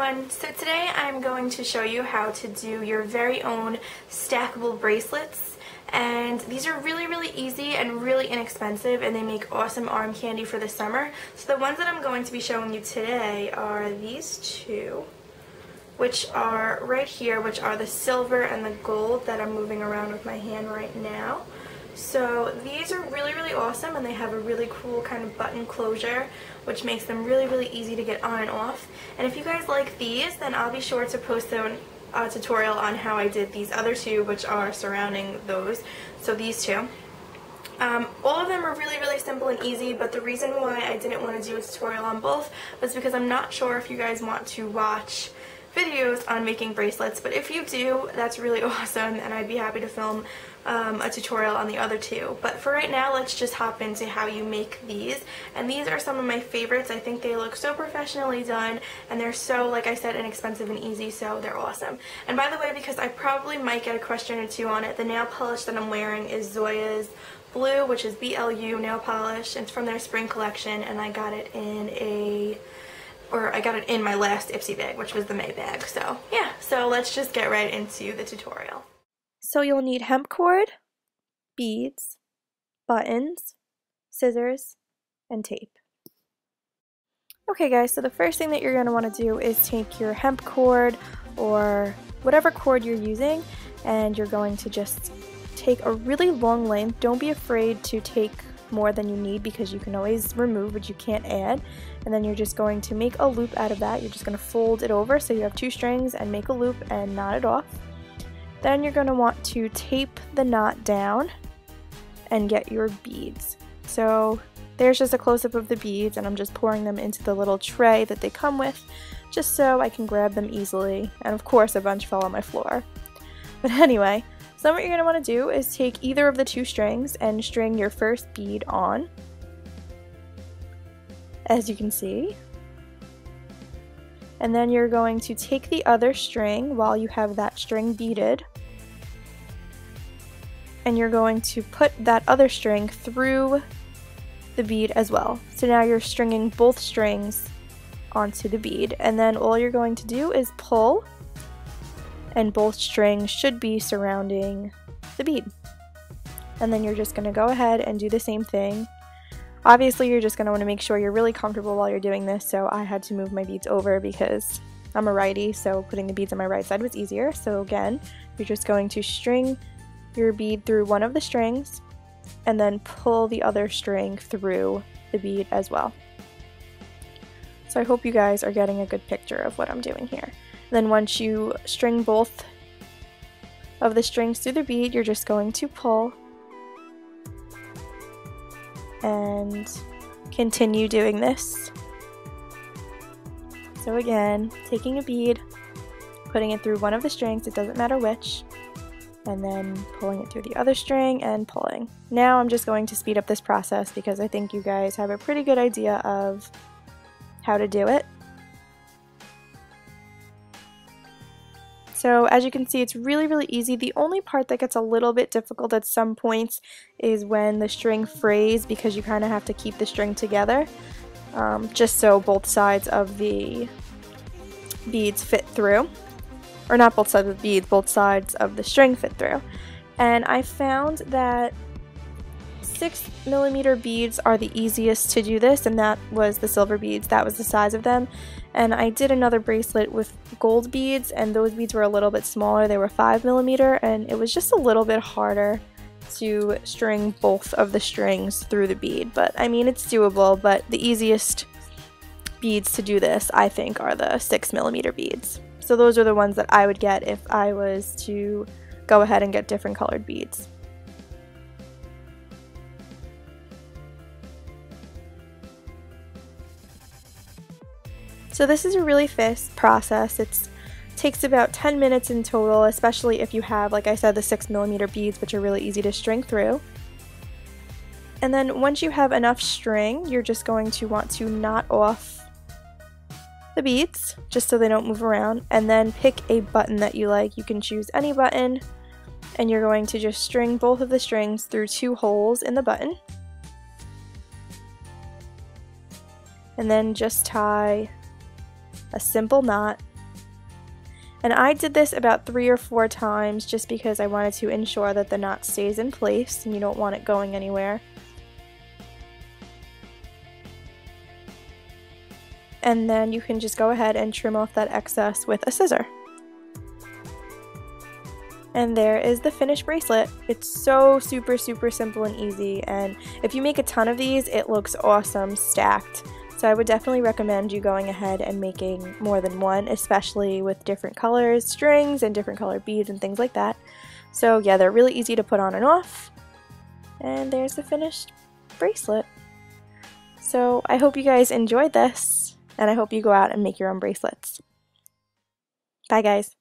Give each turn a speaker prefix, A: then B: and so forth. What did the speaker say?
A: everyone, so today I'm going to show you how to do your very own stackable bracelets, and these are really easy and really inexpensive, and they make awesome arm candy for the summer. So the ones that I'm going to be showing you today are these two, which are right here, which are the silver and the gold that I'm moving around with my hand right now. So these are really awesome, and they have a really cool kind of button closure, which makes them really easy to get on and off. And if you guys like these, then I'll be sure to post a tutorial on how I did these other two, which are surrounding those. So these two. All of them are really simple and easy, but the reason why I didn't want to do a tutorial on both was because I'm not sure if you guys want to watch videos on making bracelets, but if you do, that's really awesome, and I'd be happy to film a tutorial on the other two. But for right now, let's just hop into how you make these. And these are some of my favorites. I think they look so professionally done, and they're so, like I said, inexpensive and easy, so they're awesome. And by the way, because I probably might get a question or two on it, the nail polish that I'm wearing is Zoya's Blue, which is BLU nail polish. It's from their spring collection, and I got it in my last Ipsy bag, which was the May bag. So yeah, so let's just get right into the tutorial. So you'll need hemp cord, beads, buttons, scissors, and tape. Okay guys, so the first thing that you're going to want to do is take your hemp cord or whatever cord you're using, and you're going to just take a really long length. Don't be afraid to take more than you need, because you can always remove, but you can't add. And then you're just going to make a loop out of that. You're just going to fold it over so you have two strings and make a loop and knot it off. Then you're going to want to tape the knot down and get your beads. So there's just a close-up of the beads, and I'm just pouring them into the little tray that they come with, just so I can grab them easily. And of course a bunch fell on my floor. But anyway, so what you're going to want to do is take either of the two strings and string your first bead on, as you can see. And then you're going to take the other string while you have that string beaded, and you're going to put that other string through the bead as well. So now you're stringing both strings onto the bead, and then all you're going to do is pull, and both strings should be surrounding the bead. And then you're just going to go ahead and do the same thing. Obviously you're just going to want to make sure you're really comfortable while you're doing this, so I had to move my beads over because I'm a righty, so putting the beads on my right side was easier. So again, you're just going to string your bead through one of the strings and then pull the other string through the bead as well. So I hope you guys are getting a good picture of what I'm doing here. Then once you string both of the strings through the bead, you're just going to pull and continue doing this. So again, taking a bead, putting it through one of the strings, it doesn't matter which, and then pulling it through the other string and pulling. Now I'm just going to speed up this process because I think you guys have a pretty good idea of how to do it. So as you can see, it's really easy. The only part that gets a little bit difficult at some points is when the string frays, because you kind of have to keep the string together, just so both sides of the beads fit through. Or not both sides of the beads, both sides of the string fit through. And I found that 6mm beads are the easiest to do this, and that was the silver beads. That was the size of them. And I did another bracelet with gold beads, and those beads were a little bit smaller. They were 5mm, and it was just a little bit harder to string both of the strings through the bead. But I mean, it's doable, but the easiest beads to do this, I think, are the 6mm beads. So those are the ones that I would get if I was to go ahead and get different colored beads. So this is a really fast process. It takes about 10 minutes in total, especially if you have, like I said, the 6mm beads, which are really easy to string through. And then once you have enough string, you're just going to want to knot off the beads, just so they don't move around, and then pick a button that you like. You can choose any button, and you're going to just string both of the strings through two holes in the button. And then just tie a simple knot And I did this about 3 or 4 times just because I wanted to ensure that the knot stays in place and you don't want it going anywhere. And then you can just go ahead and trim off that excess with a scissor. And there is the finished bracelet. It's so super simple and easy, and if you make a ton of these, it looks awesome stacked. So I would definitely recommend you going ahead and making more than one, especially with different colors, strings, and different color beads and things like that. So yeah, they're really easy to put on and off. And there's the finished bracelet. So I hope you guys enjoyed this, and I hope you go out and make your own bracelets. Bye guys.